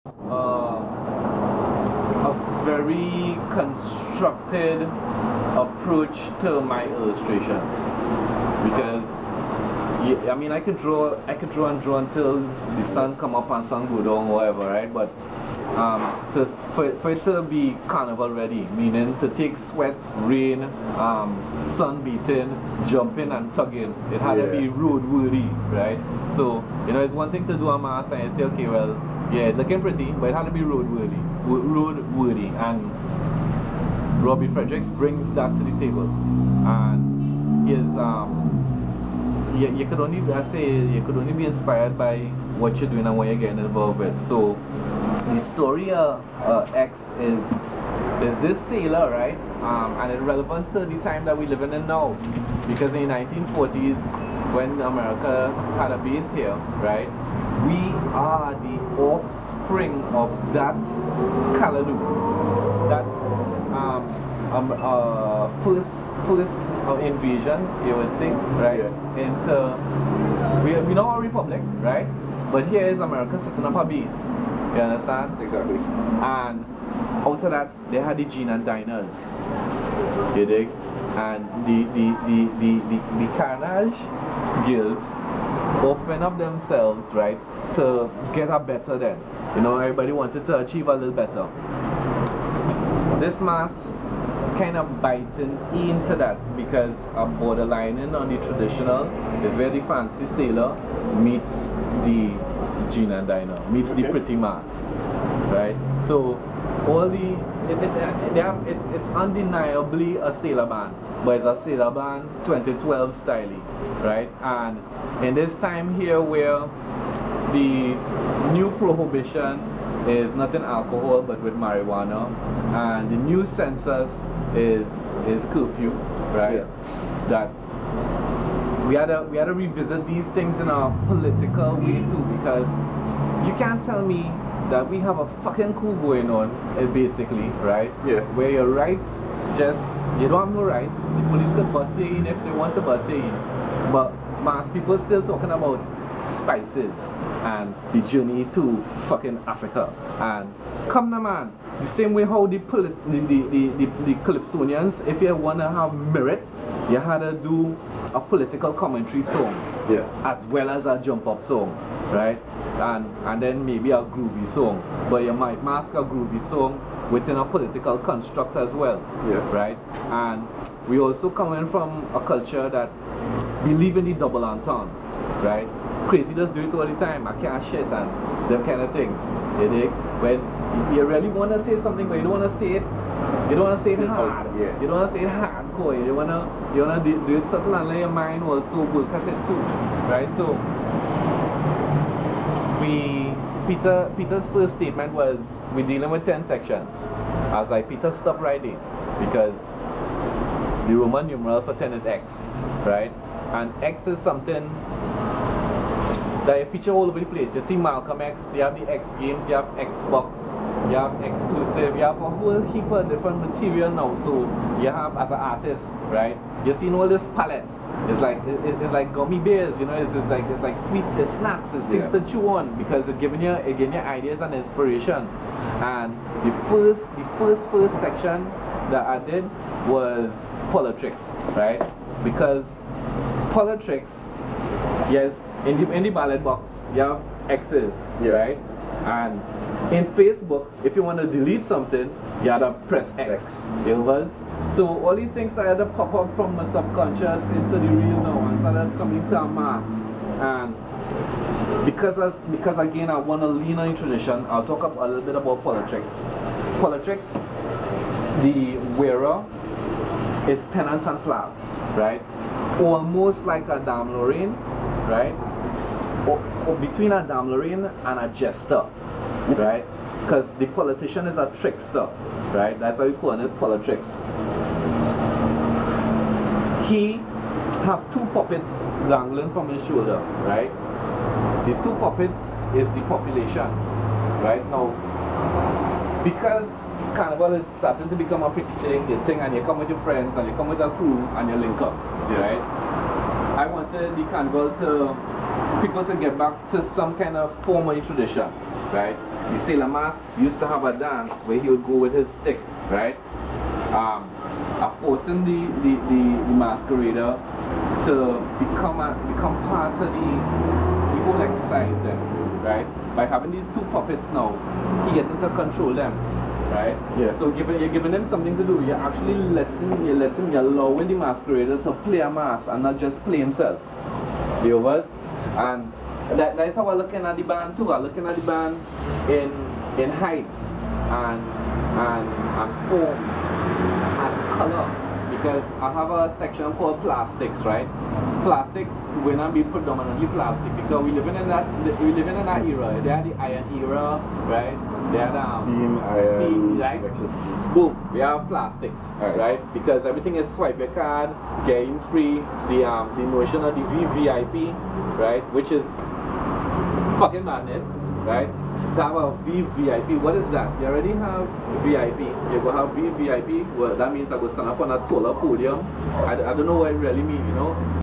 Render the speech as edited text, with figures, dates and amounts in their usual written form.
a very constructed approach to my illustrations, because I mean I could draw and draw until the sun come up and sun go down, whatever, right? But for it to be carnival ready, meaning to take sweat, rain, sun beating, jumping and tugging, it had to be road worthy, right? So you know, it's one thing to do a mask and you say, okay, well, yeah, it's looking pretty, but it had to be road worthy, and Robbie Fredericks brings that to the table, and his you could only, I say, you could only be inspired by what you're doing and what you're getting involved with. So the story X is this sailor, right? And it's relevant to the time that we're living in now, because in the 1940s, when America had a base here, right, we are the offspring of that callaloo, that first invasion, you would say, right? Into we know our republic, right? But here is America setting up a base. You understand? Exactly. And out of that, they had the gin and diners. You dig? And the Carenage guilds open up themselves, right, to get a better then. You know, everybody wanted to achieve a little better. This mass kind of biting into that, because a borderlining on the traditional is where the fancy sailor meets the gin and diner, meets the pretty mass, right? So all it's undeniably a sailor band, but it's a sailor band 2012 style, right? And in this time here where the new prohibition is not in alcohol but with marijuana, and the new census is curfew, right? That we had to revisit these things in a political way too, because you can't tell me that we have a fucking coup going on, basically, right? Where your rights you don't have no rights. The police could bust you in if they want to bust you in, but mass people still talking about spices and the journey to fucking Africa. And come now, man, the same way how the Calypsonians, if you want to have merit, you had to do a political commentary song, as well as a jump up song, right? And then maybe a groovy song, but you might mask a groovy song within a political construct as well, right? And we also coming from a culture that believe in the double entendre, right? Crazy does do it all the time, I can't shit and them kind of things. You dig? When you really want to say something, but you don't want to say it, you don't want to say it hard. You don't want to say it hardcore. You wanna do it subtle and let your mind also work at it too, right? So Peter's first statement was, we're dealing with 10 sections. I was like, Peter, stop right there, because the Roman numeral for 10 is X, right? And X is something that you feature all over the place. You see Malcolm X, you have the X Games, you have Xbox, you have exclusive, you have a whole heap of different material now. So you have, as an artist, right, you're seeing all this palette. It's like gummy bears, you know. It's like sweets, it's snacks, it's things to chew on, because it's giving you ideas and inspiration. And the first section that I did was politics, right? Because politics, yes, in the ballot box you have X's, right? And in Facebook, if you want to delete something, you have to press X. You know? So all these things started to pop up from my subconscious into the real now, and started coming to a mass. And because again I want to lean on tradition, I'll talk a little bit about politics. Politics, the wearer is pennants and flags, right? Almost like a Dame Lorraine, right? Or between a Dame Lorraine and a jester, right? Because the politician is a trickster, right? That's why we call it politics. He have two puppets dangling from his shoulder, right? The two puppets is the population, right? Now, because Carnival is starting to become a pretty thing, and you come with your friends and you come with a crew and you link up, right? I wanted the Carnival people to get back to some kind of formal tradition, right? The sailor mask used to have a dance where he would go with his stick, right? Forcing the masquerader to become part of the whole exercise then, right? By having these two puppets now, he gets to control them, right? Yeah. So you're giving them something to do. You're actually you're allowing the masquerader to play a mask and not just play himself. The overs, and that's how we're looking at the band too. We're looking at the band in heights and forms and color. Because I have a section called plastics, right? Plastics will not be predominantly plastic because we living in that era. They had the iron era, right? They had steam, right? electricity. Boom, we have plastics, right? Because everything is swipe your card, getting free. The notion of the VVIP, right? Which is fucking madness, right? To have a VVIP, what is that? You already have VIP. You go have VVIP. Well, that means I go stand up on a taller podium. I don't know what it really means, you know.